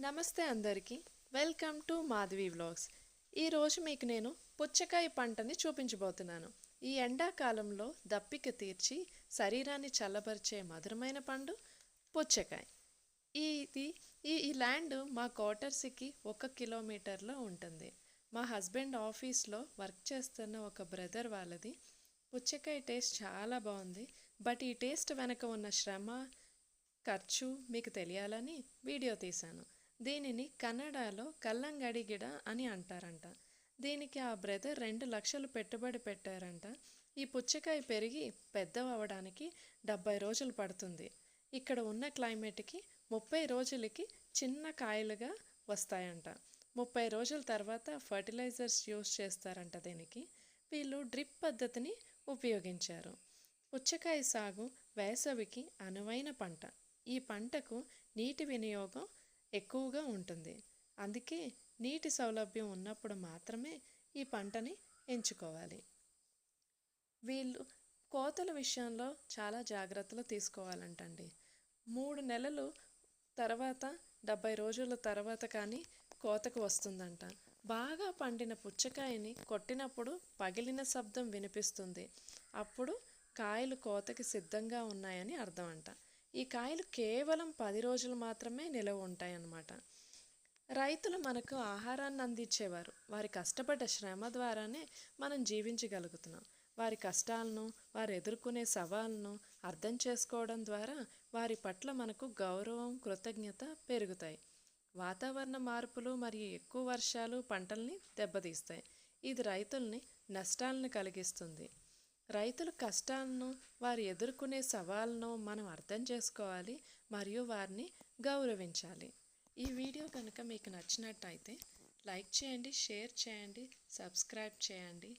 నమస్తే అందరికీ. Welcome to Madhavi vlogs. ఈరోజు మీకు నేను పుచ్చకాయ పంటని చూపించబోతున్నాను. ఈ ఎండాకాలంలో దప్పిక తీర్చి శరీరాన్ని చల్లబరిచే మధురమైన పండు పుచ్చకాయ. ఇది ఈ ల్యాండ్ మా క్వార్టర్స్కి 1 కిలోమీటర్లో ఉంటుంది. మా హస్బెండ్ ఆఫీస్లో వర్క్ చేస్తున్న ఒక బ్రదర్ వాళ్ళది. పుచ్చకాయ టేస్ట్ చాలా బాగుంది. బట్ ఈ టేస్ట్ వెనక ఉన్న శ్రమ, ఖర్చు మీకు తెలియాలని వీడియో తీశాను. దీనిని కన్నడలో కల్లంగడి గిడ అని అంటారంట. దీనికి ఆ బ్రదర్ 2 లక్షలు పెట్టుబడి పెట్టారంట. ఈ పుచ్చకాయ పెరిగి పెద్ద అవ్వడానికి 70 రోజులు పడుతుంది. ఇక్కడ ఉన్న క్లైమేట్కి 30 రోజులకి చిన్న కాయలుగా వస్తాయంట. 30 రోజుల తర్వాత ఫర్టిలైజర్స్ యూస్ చేస్తారంట. దీనికి వీళ్ళు డ్రిప్ పద్ధతిని ఉపయోగించారు. పుచ్చకాయ సాగు వేసవికి అనువైన పంట. ఈ పంటకు నీటి వినియోగం ఎక్కువగా ఉంటుంది. అందుకే నీటి సౌలభ్యం ఉన్నప్పుడు మాత్రమే ఈ పంటని ఎంచుకోవాలి. వీళ్ళు కోతల విషయంలో చాలా జాగ్రత్తలు తీసుకోవాలంటండి. 3 నెలలు తర్వాత 70 రోజుల తర్వాత కానీ కోతకు వస్తుందంట. బాగా పండిన పుచ్చకాయని కొట్టినప్పుడు పగిలిన శబ్దం వినిపిస్తుంది. అప్పుడు కాయలు కోతకి సిద్ధంగా ఉన్నాయని అర్థం అంట. ఈ కాయలు కేవలం 10 రోజులు మాత్రమే నిలవ ఉంటాయన్నమాట. రైతులు మనకు ఆహారాన్ని అందించేవారు. వారి కష్టపడ్డ శ్రమ ద్వారానే మనం జీవించగలుగుతున్నాం. వారి కష్టాలను, వారు ఎదుర్కొనే సవాళ్ళను అర్థం చేసుకోవడం ద్వారా వారి పట్ల మనకు గౌరవం, కృతజ్ఞత పెరుగుతాయి. వాతావరణ మార్పులు మరియు ఎక్కువ వర్షాలు పంటల్ని దెబ్బతీస్తాయి. ఇది రైతుల్ని నష్టాలను కలిగిస్తుంది. రైతుల కష్టాలను, వారు ఎదుర్కొనే సవాళ్ళను మనం అర్థం చేసుకోవాలి మరియు వారిని గౌరవించాలి. ఈ వీడియో కనుక మీకు నచ్చినట్టయితే లైక్ చేయండి, షేర్ చేయండి, సబ్స్క్రైబ్ చేయండి.